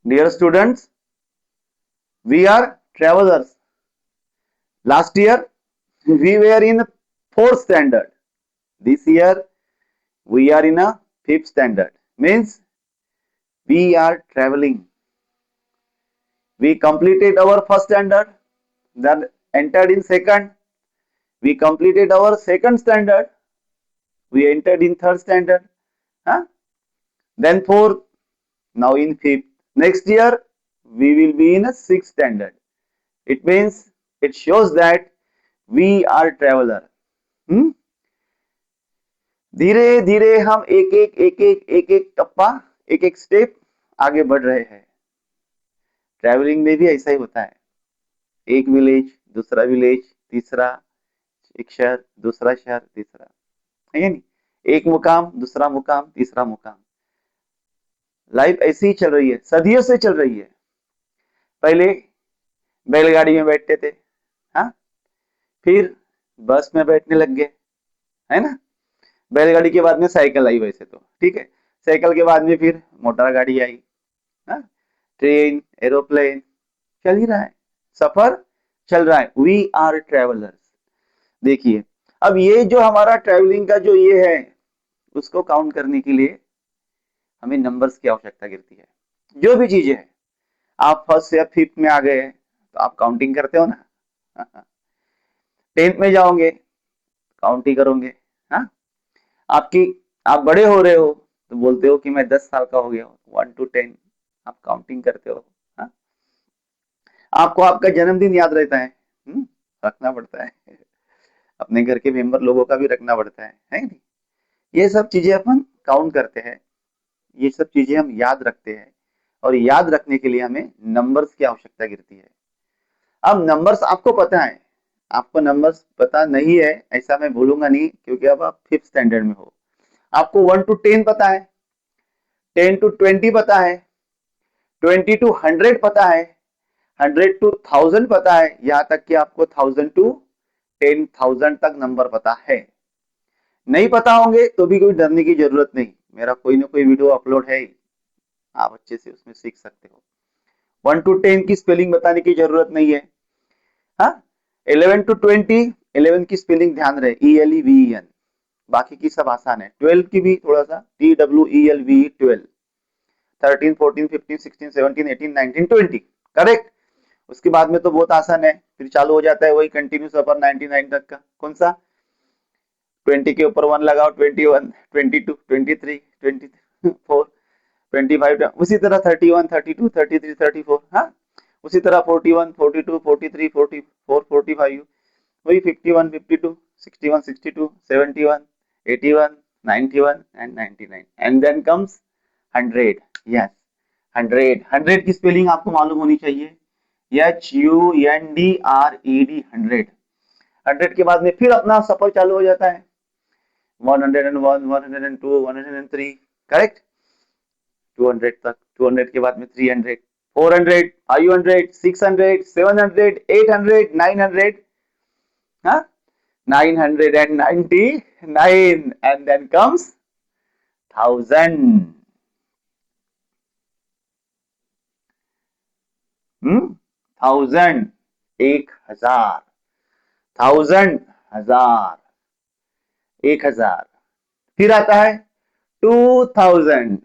Dear students, we are travelers. Last year, we were in 4th standard. This year, we are in a 5th standard. Means we are traveling. We completed our first standard, then entered in second. We completed our second standard. We entered in third standard. Huh? Then fourth. Now in fifth. Next year, we will be in a sixth standard. It means it shows that we are traveler. धीरे धीरे हम एक एक टप्पा एक एक step आगे बढ़ रहे हैं. ट्रैवलिंग में भी ऐसा ही होता है. एक विलेज, दूसरा विलेज, तीसरा एक शहर, दूसरा शहर, तीसरा, है नहीं. एक मुकाम, दूसरा मुकाम, तीसरा मुकाम. लाइफ ऐसी ही चल रही है, सदियों से चल रही है. पहले बैलगाड़ी में बैठते थे, हाँ, फिर बस में बैठने लग गए, है ना. बैलगाड़ी के बाद में साइकिल आई, वैसे तो ठीक है. साइकिल के बाद में फिर मोटर गाड़ी आई, हाँ, ट्रेन, एरोप्लेन, चल ही रहा है, सफर चल रहा है. We are travellers. देखिए, अब ये जो हमारा ट्रेवलिंग का जो ये है, उसको काउंट करने के लिए हमें नंबर्स की आवश्यकता गिरती है. जो भी चीजें है, आप फर्स्ट या फिफ्थ में आ गए तो आप काउंटिंग करते हो ना. 10th में जाओगे, काउंट ही करोगे. हाँ, आपकी आप बड़े हो रहे हो तो बोलते हो कि मैं 10 साल का हो गया हूँ, 1 to 10 आप काउंटिंग करते हो. हाँ, आपको आपका जन्मदिन याद रहता है, रखना पड़ता है. अपने घर के मेंबर लोगों का भी रखना पड़ता है नहीं. ये सब चीजें अपन काउंट करते हैं, ये सब चीजें हम याद रखते हैं, और याद रखने के लिए हमें नंबर्स की आवश्यकता गिरती है. अब नंबर्स आपको पता है, आपको नंबर्स पता नहीं है ऐसा मैं बोलूंगा नहीं, क्योंकि अब आप 5th स्टैंडर्ड में हो. आपको 1 to 10 पता है, 10 to 20 पता है, 20 to 100 पता है, 100 to 1000 पता है, यहां तक कि आपको 1000 to 10,000 तक नंबर पता है. नहीं पता होंगे तो भी कोई डरने की जरूरत नहीं, मेरा कोई ना कोई वीडियो अपलोड है, आप अच्छे से उसमें सीख सकते हो. 1 to 10 की स्पेलिंग बताने की जरूरत नहीं है. हाँ, 11 to 20, 11 की स्पेलिंग ध्यान रहे, ELEVEN. बाकी की सब आसान है. 12 की भी थोड़ा सा, TWELVE, 12. 13, 14, 15, 16, 17, 18, 19, 20, करेक्ट. उसके बाद में तो बहुत आसान है, फिर चालू हो जाता है वही कंटिन्यूस अपर 99 तक का. कौन सा? 20 के ऊपर 1 लगाओ, 21, 22, 23, 24, 25, उसी तरह 31, 32, 33, 34. हाँ, उसी तरह 41, 42, 43, 44, 45, वही 51, 52, 61, 62, 71, 81, 91 and 99, and then comes 100. yes, 100 की स्पेलिंग आपको मालूम होनी चाहिए, HUNDRED, 100. 100 के बाद में फिर अपना सफर चालू हो जाता है. 101, 102, 103, करेक्ट. 200 तक, 200 के बाद में 300, 400, 500, 600, 700, 800, 900, huh? 999, and then comes 1000. 1000, 1000, 1000, 1000, 1000. फिर आता है 2000,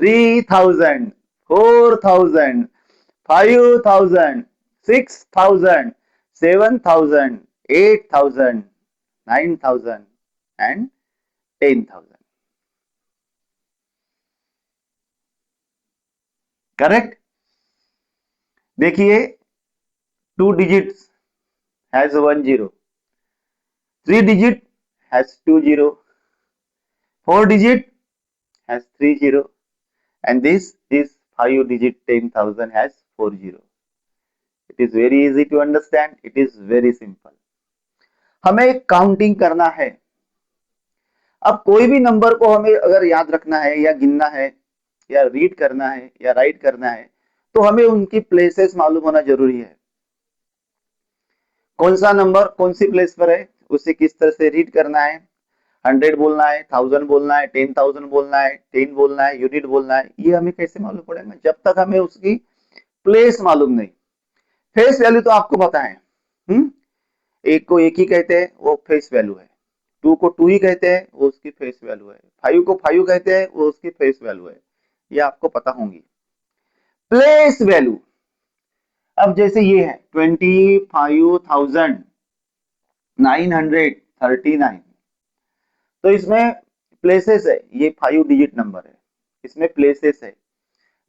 3000, 4000, 5000, 6000, 7000, 8000, 9000 and 10,000. करेक्ट. देखिए, 2 digits has 1 0, 3 digit has 2 0, 4 digit has 3 0, and this is 5 digit 10,000 has 4 0. It is very easy to understand, it is very simple. हमें काउंटिंग करना है. अब कोई भी नंबर को हमें अगर याद रखना है या गिनना है या रीड करना है या राइट करना है, तो हमें उनकी प्लेसेस मालूम होना जरूरी है. कौन सा नंबर कौन सी प्लेस पर है, उसे किस तरह से रीड करना है, 100 बोलना है, 1000 बोलना है, 10,000 बोलना है, 10 बोलना है, यूनिट बोलना है, ये हमें कैसे मालूम पड़ेगा? जब तक हमें उसकी प्लेस मालूम नहीं। फेस वैल्यू तो आपको पता है। एक को एक ही कहते हैं, वो फेस वैल्यू है। 2 को 2 ही कहते हैं, वो उसकी फेस वैल्यू है। 5 को 5 कहते हैं, वो उसकी फेस वैल्यू है। ये आपको पता होंगी। प्लेस वैल्यू, अब जैसे ये है 25,939, तो इसमें प्लेसेस है, ये 5 डिजिट नंबर है, इसमें प्लेसेस है।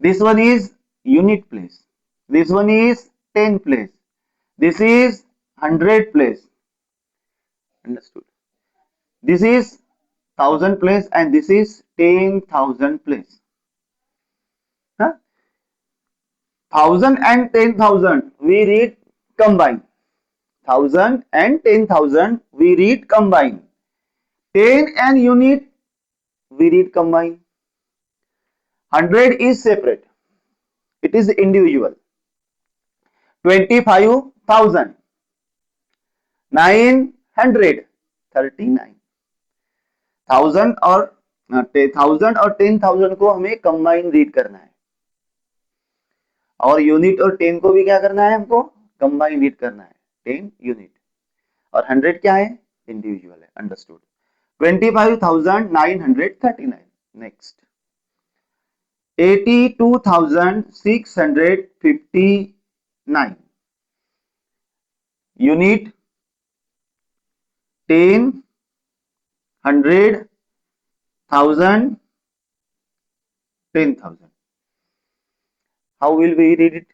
This one is unit place, this one is 10 place, this is 100 place, understood? This is 1000 place and this is 10,000 place. Huh? 1000 and 10,000 we read combine. 1000 and 10,000 we read combine. 10 and unit we read combine. 100 is separate. It is individual. 25,000. 900. 39. 1000 और 10,000 को हमें combine read करना है, और unit और 10 को भी क्या करना है? हमको कंबाइन रीड करना है। 10 यूनिट और 100 क्या है? इंडिविजुअल है, understood? 25,939। Next 82,659 unit 10 100 1000 10,000। How will we read it?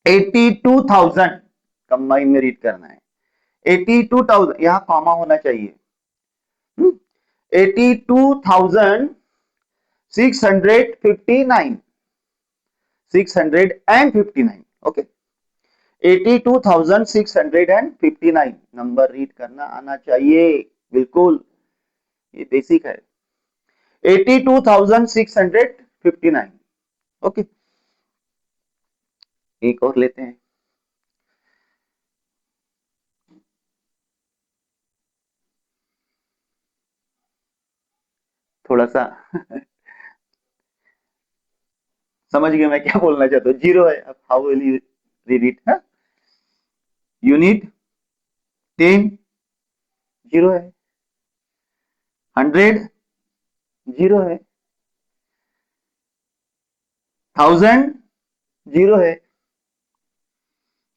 82,000 combine में रीड करना है। 82,000 यहां कॉमा होना चाहिए। 82,659 659 ओके। 82,659 नंबर रीड करना आना चाहिए, बिल्कुल, ये बेसिक है। 82,659 ओके। एक और लेते हैं। थोड़ा सा समझ गए मैं क्या बोलना चाहता हूँ? जीरो है, अब how will you read it? Unit 10 zero है, 100 जीरो है, 1000 जीरो है,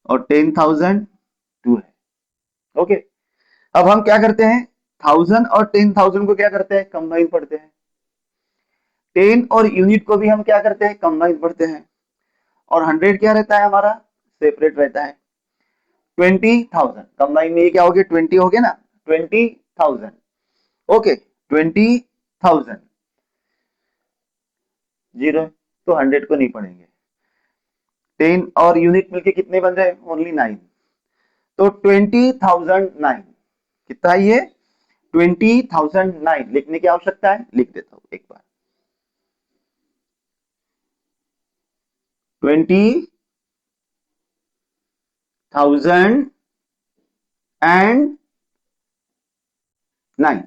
और 10,000 2 है। ओके, अब हम क्या करते हैं? 1000 और 10,000 को क्या करते हैं? कंबाइन पढ़ते हैं। 10 और यूनिट को भी हम क्या करते हैं? कंबाइन पढ़ते हैं। और 100 क्या रहता है हमारा? सेपरेट रहता है। 20,000 कंबाइन में ये क्या हो गया? 20 हो गया ना? 20,000 ओके। 20,000 जीरो, तो 100 को नहीं पढ़ेंगे। 10 और यूनिट मिलके कितने बन रहे? ओनली 9, तो 20,009 कितना है ये? 20,009 लिखने की आवश्यकता है, लिख देता हूं एक बार। 20,009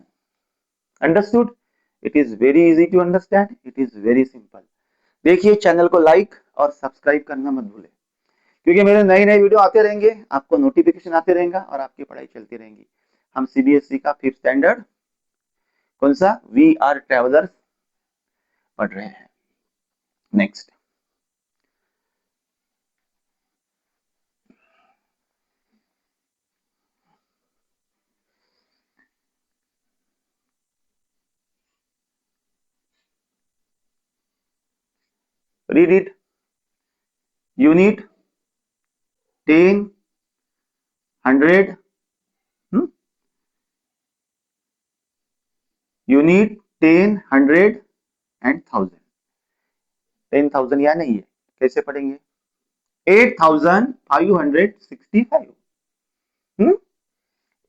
understood? It is very easy to understand, it is very simple. देखिए, चैनल को लाइक और सब्सक्राइब करना मत भूले, क्योंकि मेरे नए नए वीडियो आते रहेंगे, आपको नोटिफिकेशन आते रहेगा और आपकी पढ़ाई चलती रहेगी। हम सीबीएसई का 5th स्टैंडर्ड कौन सा? वी आर ट्रेवलर्स पढ़ रहे हैं। Next read it. Unit 10 100 unit 10 100 and 1000। 10,000 या नहीं है, कैसे पढ़ेंगे? 8,565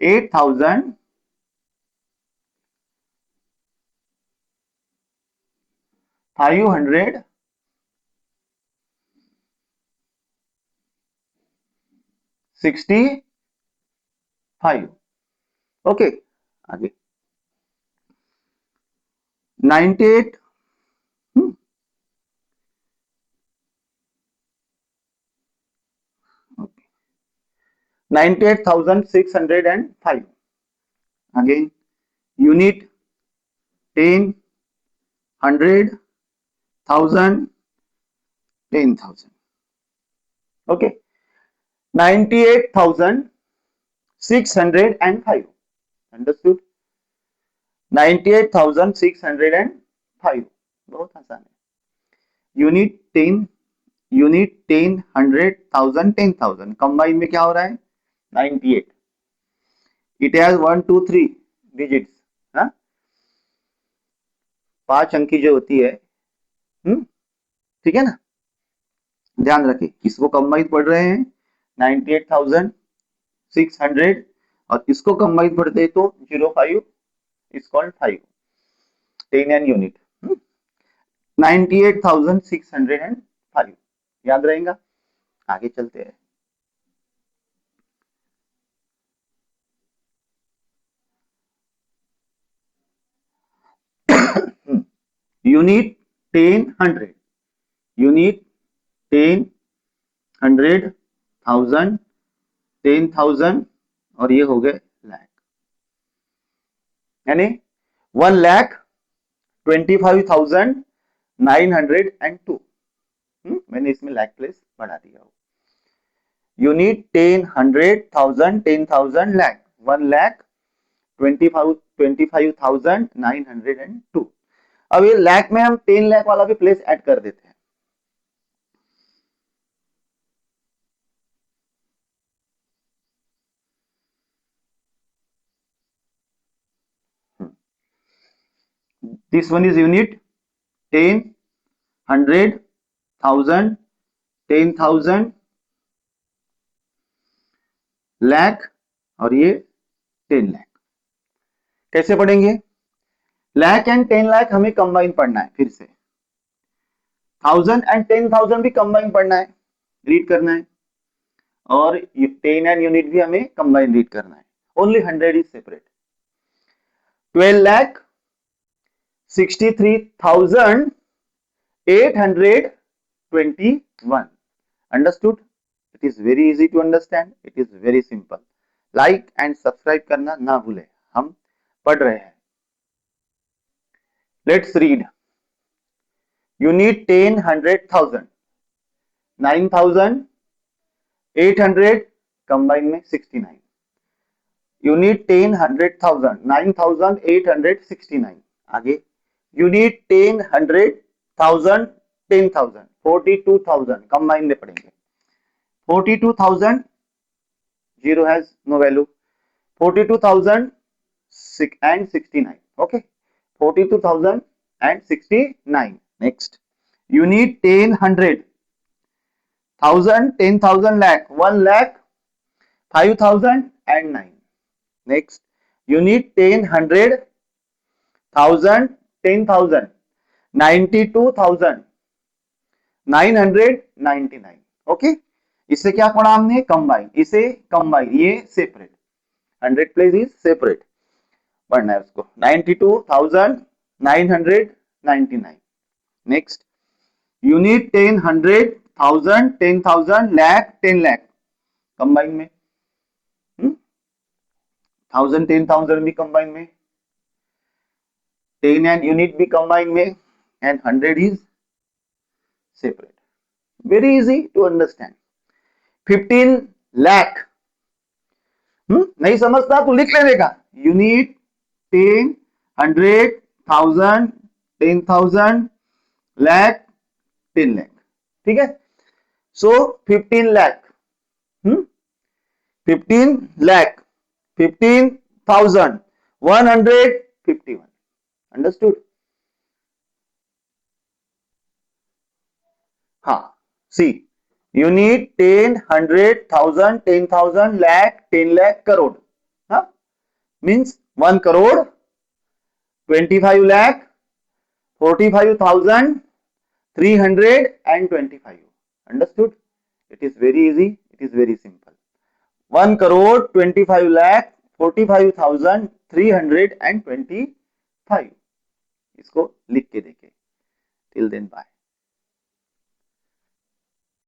8,565 ओके, आगे 98 98,605. Again, unit 10, 100, 1000, 10,000. Okay, 98,605. Understood? 98,605. बहुत आसान है. Unit 10, unit 10, 100, 1000, 10,000. कंबाइन में क्या हो रहा है? 98. It has 1 2 3 digits. हाँ, 5 अंकी जो होती है. ठीक है ना? ध्यान रखें, इसको कंबाइन पढ़ रहे हैं 98,600 और इसको कंबाइन पढ़ते हैं तो 05 is called 5. 10 and unit. 98,605. याद रहेगा? आगे चलते हैं. यूनिट 10, 100. यूनिट 10, 100, 1000, 10,000 और ये हो गए लाख. यानी 1,25,902. मैंने इसमें लाख प्लेस बढ़ा दिया हो. यूनिट 10, 100, 1000, 10,000 लाख. 1,25,902. अब ये लाख में हम 10 लाख वाला भी प्लेस ऐड कर देते हैं. This one is unit 10, 100, 1000, 10,000 lakh और ये 10 लाख. कैसे पढ़ेंगे? लाख एंड 10 लाख हमें कंबाइन पढ़ना है. फिर से 1000 एंड 10,000 भी कंबाइन पढ़ना है, रीड करना है. और 10 एंड यूनिट भी हमें कंबाइन रीड करना है. Only 100 is separate. 12 lakh 63,821. Understood? It is very easy to understand. It is very simple. Like and subscribe करना ना भूले. हम पढ़ रहे हैं. Let's read. Unit 10, 100, 1000. 9,800 combine में 69. Unit 10, 100, 1000. 9,869. आगे यूनिट 10, 100, 1000, 10,000. 42,000 कंबाइन में पढ़ेंगे. 42,000 zero has no value. 42,000 and 69. Okay, 42,000 and 69. Next unit 10, 100, 1000, 10,000 lakh. 1 lakh 5,000 and 9. Next unit 10, 100, 1000, 10,000, 92,999. Okay, इससे क्या पढ़ा हमने? कंबाइन. इसे कंबाइन, ये सेपरेट. 100 प्लेस इज सेपरेट पढ़ना है उसको. 92,999. Next unit 10, 100, 1000, 10,000 lakh, 10 lakh combine में. 1000, 10,000 भी कंबाइन में. 10 and unit भी कंबाइन में and 100 is separate. Very easy to understand. 15 lakh. नहीं समझता तो लिख लेने का. यूनिट 10, 100, 1000, 10,000 लाख, 10 लाख. ठीक है. सो 15 लाख, 15 लाख, 15,000, 151. Understood? हाँ, सी यूनिट 10, 100, 1000, 10,000 लाख, 10 लाख, करोड़. हाँ, means 1 crore 25 lakh 45,325. Understood? It is very easy. It is very simple. 1 crore 25 lakh 45,325. इसको लिख के देखें। Till then bye.